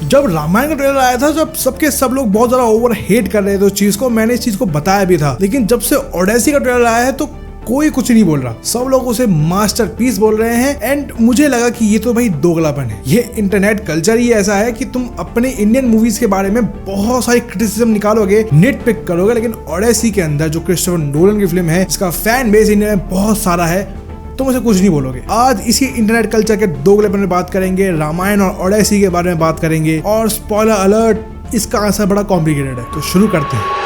जब रामायण का ट्रेलर आया था, जब सब लोग बहुत ज्यादा ओवर हेट कर रहे थे उस चीज को, मैंने इस चीज को बताया भी था। लेकिन जब से ओडेसी का ट्रेलर आया है तो कोई कुछ नहीं बोल रहा, सब लोग उसे मास्टरपीस बोल रहे हैं। एंड मुझे लगा कि ये तो भाई दोगलापन है। ये इंटरनेट कल्चर ही ऐसा है कि तुम अपने इंडियन मूवीज के बारे में बहुत सारी क्रिटिसिज्म निकालोगे, निट पिक करोगे, लेकिन ओडेसी के अंदर जो क्रिस्टोफर नोलन की फिल्म है, इसका फैन बेस इंडिया में बहुत सारा है, तुम उसे कुछ नहीं बोलोगे। आज इसी इंटरनेट कल्चर के दोगलेपन में बात करेंगे, रामायण और ओडेसी के बारे में बात करेंगे। और स्पॉइलर अलर्ट, इसका आंसर बड़ा कॉम्प्लिकेटेड है, तो शुरू करते हैं।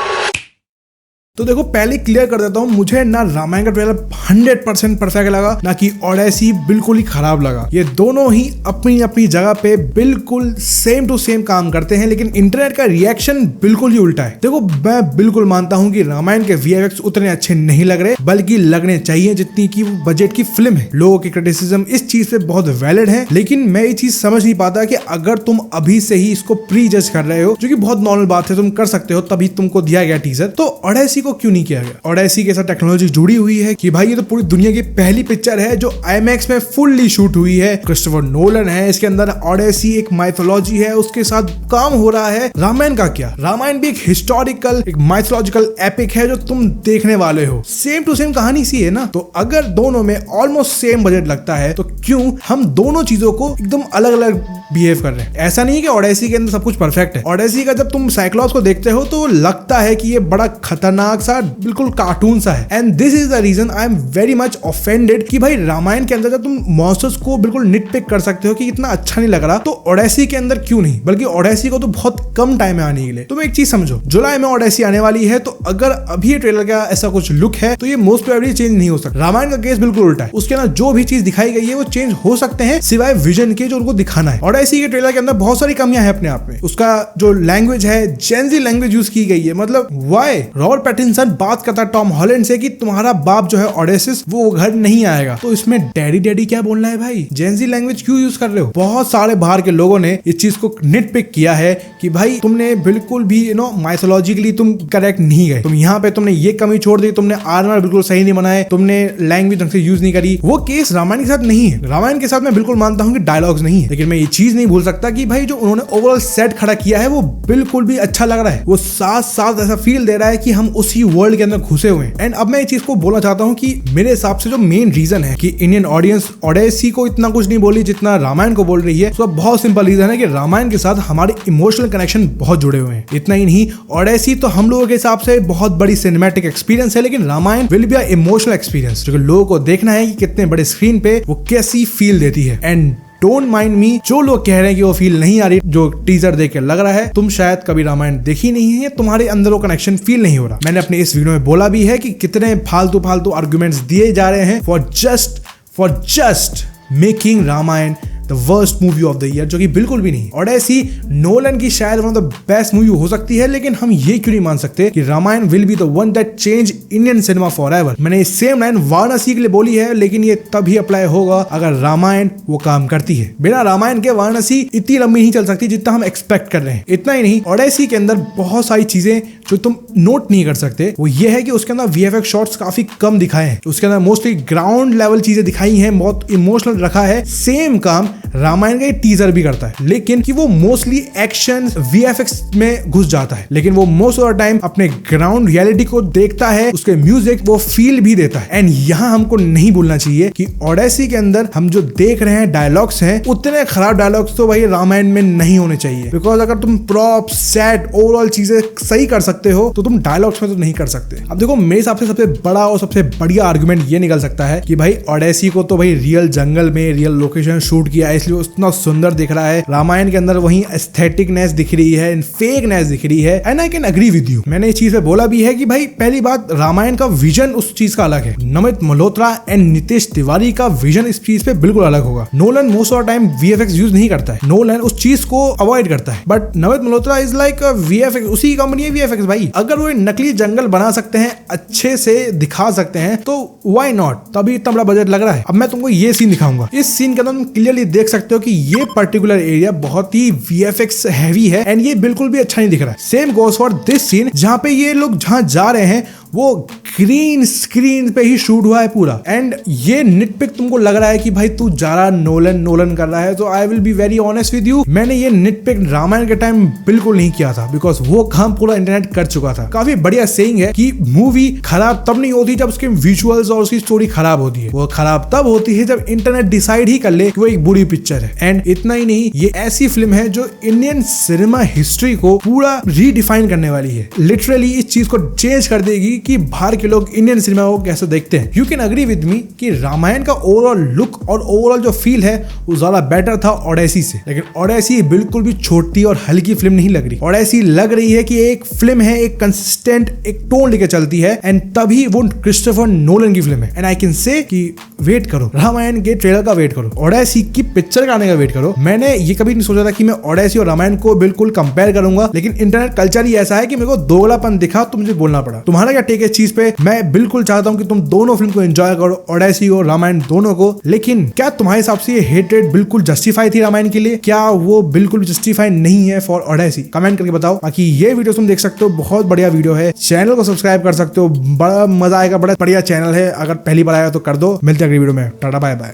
तो देखो, पहले क्लियर कर देता हूँ, मुझे ना रामायण का ट्रेलर 100% परफेक्ट लगा, ना कि ओडेसी बिल्कुल ही खराब लगा। ये दोनों ही अपनी अपनी जगह पे बिल्कुल सेम टू सेम काम करते हैं, लेकिन इंटरनेट का रिएक्शन बिल्कुल ही उल्टा है। देखो, मैं बिल्कुल मानता हूँ कि रामायण के वीएफएक्स उतने अच्छे नहीं लग रहे, बल्कि लगने चाहिए जितनी की बजट की फिल्म है। लोगों की क्रिटिसिज्म इस चीज पे बहुत वैलिड है, लेकिन मैं ये चीज समझ नहीं पाता कि अगर तुम अभी से ही इसको प्री जज कर रहे हो, जो कि बहुत नॉर्मल बात है, तुम कर सकते हो, तभी तुमको दिया गया टीजर, तो ओडेसी को क्यों नहीं किया गया। ओडेसी के साथ टेक्नोलॉजी जुड़ी हुई है कि भाई ये तो पूरी दुनिया की पहली पिक्चर है जो आईमैक्स में फुल्ली शूट हुई है। क्रिस्टोफर नोलन है इसके अंदर, ओडेसी एक माइथोलॉजी है, उसके साथ काम हो रहा है। रामायण का क्या, रामायण भी एक हिस्टोरिकल, एक माइथोलॉजिकल एपिक है जो तुम देखने वाले हो। सेम टू सेम कहानी सी है ना। तो अगर दोनों में ऑलमोस्ट सेम बजट लगता है, तो क्यों हम दोनों चीजों को एकदम अलग अलग बिहेव कर रहे हैं। ऐसा नहीं है कि ओडेसी के अंदर सब कुछ परफेक्ट है। ओडेसी का जब तुम साइक्लॉप्स को देखते हो तो लगता है कि ये बड़ा खतरनाक सा, बिल्कुल कार्टून सा है। And this is the reason I am very much offended कि भाई रामायण के अंदर जब तुम मॉन्स्टर्स को बिल्कुल निटपिक कर सकते हो कि इतना अच्छा नहीं लग रहा, तो ओडेसी के अंदर क्यों नहीं। बल्कि ओडेसी को तो बहुत कम टाइम में आने के लिए। तुम एक चीज समझो, जुलाई में ओडेसी आने वाली है, तो अगर अभी ये ट्रेलर का ऐसा कुछ लुक है तो ये मोस्ट प्रोबेबली चेंज नहीं हो सकता। रामायण का केस बिल्कुल उल्टा है, उसके अंदर जो भी चीज दिखाई गई है वो चेंज हो सकते हैं, सिवाय विजन के जो उनको दिखाना है। ओडेसी के ट्रेलर के अंदर बहुत सारी कमियां हैं अपने आप में। उसका जो लैंग्वेज है, जेनजी लैंग्वेज यूज की गई है। मतलब व्हाई रॉबर्ट पैटिंसन बात करता टॉम हॉलैंड से कि तुम्हारा बाप जो है ओडेसिस, वो घर नहीं आएगा, तो इसमें डैडी डैडी क्या बोलना है भाई, जेनजी लैंग्वेज क्यों यूज कर रहे हो। बहुत सारे बाहर के लोगों ने इस चीज को निटपिक किया है कि भाई तुमने बिल्कुल भी माइथोलॉजिकली तुम करेक्ट नहीं गए, तुम यहाँ पे तुमने ये कमी छोड़ दी, तुमने आर्मर बिल्कुल सही नहीं बनाए, तुमने लैंग्वेज ढंग से यूज नहीं करी। वो केस रामायण के साथ नहीं है। रामायण के साथ मैं बिल्कुल मानता हूँ कि डायलॉग्स नहीं है, लेकिन मैं ये चीज नहीं भूल सकता कि भाई जो उन्होंने ओवरऑल सेट खड़ा किया है वो बिल्कुल भी अच्छा लग रहा है। वो साथ साथ ऐसा फील दे रहा है कि हम उसी वर्ल्ड के अंदर घुसे हुए हैं। एंड अब मैं ये चीज को बोलना चाहता हूँ कि मेरे हिसाब से जो मेन रीजन है कि इंडियन ऑडियंस ओडेसी को इतना कुछ नहीं बोली जितना रामायण को बोल रही है, तो बहुत सिंपल रीजन है कि रामायण के साथ हमारे इमोशनल कनेक्शन बहुत जुड़े हुए हैं। इतना ही नहीं, ओडेसी तो हम लोगों के हिसाब से बहुत बड़ी सिनेमैटिक एक्सपीरियंस है, लेकिन Ramayana will be a emotional experience, जो लोगों को देखना है कि कितने बड़े स्क्रीन पे वो कैसी फील देती है। एंड डोंट माइंड मी, जो लोग कह रहे हैं कि वो फील नहीं आ रही, जो टीजर देख के लग रहा है तुम शायद कभी रामायण देखी नहीं है, तुम्हारे अंदर वो कनेक्शन फील नहीं हो रहा। मैंने अपने इस वीडियो में बोला भी है कि कितने फालतू आर्गुमेंट्स दिए जा रहे हैं for just making Ramayana the worst movie of the year, जो कि बिल्कुल भी नहीं। ओडेसी नोलन की शायद one of the best movie हो सकती है, लेकिन हम ये क्यों नहीं मान सकते कि Ramayana will be the one that change Indian cinema forever. मैंने ये सेम लाइन वाराणसी के लिए बोली है, लेकिन ये तभी अप्लाई होगा अगर रामायण वो काम करती है। बिना रामायण के वाराणसी इतनी लंबी नहीं चल सकती जितना हम एक्सपेक्ट कर रहे हैं। इतना ही नहीं, ओडेसी के अंदर बहुत सारी चीजें जो तुम नोट नहीं कर सकते, वो ये है कि उसके अंदर वीएफएक्स शॉट्स काफी कम दिखाए हैं। उसके अंदर मोस्टली ग्राउंड लेवल चीजें दिखाई हैं, बहुत इमोशनल रखा है। सेम काम रामायण का टीजर भी करता है, लेकिन कि वो मोस्टली एक्शन वीएफएक्स में घुस जाता है, लेकिन वो मोस्ट ऑफ द टाइम अपने ग्राउंड रियलिटी को देखता है, उसके म्यूजिक वो फील भी देता है। एंड यहाँ हमको नहीं भूलना चाहिए कि ओडेसी के अंदर हम जो देख रहे हैं डायलॉग्स हैं, उतने खराब डायलॉग्स तो भाई रामायण में नहीं होने चाहिए। बिकॉज अगर तुम प्रॉप सेट ओवरऑल चीजें सही कर सकते हो तो तुम डायलॉग्स में तो नहीं कर सकते। अब देखो, मेरे हिसाब से सबसे बड़ा और सबसे बढ़िया आर्गुमेंट ये निकल सकता है कि भाई ओडेसी को तो भाई रियल जंगल में रियल लोकेशन शूट किया है, इसलिए उतना सुंदर दिख रहा है। रामायण के अंदर वही एस्थेटिकनेस दिख रही है, फेकनेस दिख रही है। And I can agree with you. मैंने इस चीज पे बोला भी है कि भाई पहली बात, रामायण का विजन उस चीज का अलग है। नमित मल्होत्रा एंड नितेश तिवारी का विजन इस चीज पे बिल्कुल अलग होगा। Nolan most of time VFX use नहीं करता है, नोलन उस चीज को अवॉइड करता है। But Namit Malhotra is like VFX, उसी कंपनी है वीएफएक्स भाई। अगर वो नकली जंगल बना सकते हैं, अच्छे से दिखा सकते हैं, तो व्हाई नॉट। तभी इतना बड़ा बजट लग रहा है। अब मैं तुमको ये सीन दिखाऊंगा। इस सीन के अंदर तुम क्लियरली देख सकते हो कि ये पर्टिकुलर एरिया बहुत ही वीएफएक्स हैवी है एंड ये बिल्कुल भी अच्छा नहीं दिख रहा है। Same goes for this scene, जहां पे ये लोग जहां जा रहे हैं वो ग्रीन स्क्रीन पे ही शूट हुआ है पूरा। एंड ये निटपिक तुमको लग रहा है कि भाई तू ज्यादा नोलन कर रहा है, तो I will be very honest with you, मैंने ये निटपिक रामायण के टाइम बिल्कुल नहीं किया था, बिकॉज वो काम पूरा इंटरनेट कर चुका था। काफी बढ़िया सेइंग है कि मूवी खराब तब नहीं होती जब उसके विजुअल्स और उसकी स्टोरी खराब होती है, वो खराब तब होती है जब इंटरनेट डिसाइड ही कर ले कि वो एक बुरी पिक्चर है। एंड इतना ही नहीं, ये ऐसी फिल्म है जो इंडियन सिनेमा हिस्ट्री को पूरा रीडिफाइन करने वाली है। लिटरली इस चीज को चेंज कर देगी कि बाहर के लोग इंडियन सिनेमा को कैसे देखते हैं। You can agree with me कि रामायण का ओवरऑल लुक और ओवरऑल जो फील है वो ज्यादा बेटर था ओडेसी से, लेकिन ओडेसी बिल्कुल भी छोटी और हल्की फिल्म नहीं लग रही। ओडेसी लग रही है कि एक फिल्म है, एक कंसिस्टेंट एक टोन लेके चलती है, एंड तभी वो क्रिस्टोफर नोलन की फिल्म है। एंड आई कैन से कि वेट करो, रामायण के ट्रेलर का वेट करो, ओडेसी की पिक्चर का आने का वेट करो। मैंने ये कभी नहीं सोचा था कि मैं ओडेसी और रामायण को बिल्कुल कंपेयर करूंगा, लेकिन इंटरनेट कल्चर ही ऐसा है कि मेरे को दोगलापन दिखा तो मुझे बोलना पड़ा। तुम्हारा क्या टेक है इस चीज पे? मैं बिल्कुल चाहता हूं कि तुम दोनों फिल्म को एंजॉय करो, ओडेसी और रामायण दोनों को, लेकिन क्या तुम्हारे हिसाब से ये हेट्रेड बिल्कुल जस्टिफाई थी रामायण के लिए? क्या वो बिल्कुल जस्टिफाई नहीं है फॉर ओडेसी? कमेंट करके बताओ। बाकी ये वीडियो तुम देख सकते हो, बहुत बढ़िया वीडियो है, चैनल को सब्सक्राइब कर सकते हो, बड़ा मजा आएगा, बड़ा बढ़िया चैनल है, अगर पहली बार आया तो कर दो। मिलते हैं अगली वीडियो में, टाटा बाय बाय।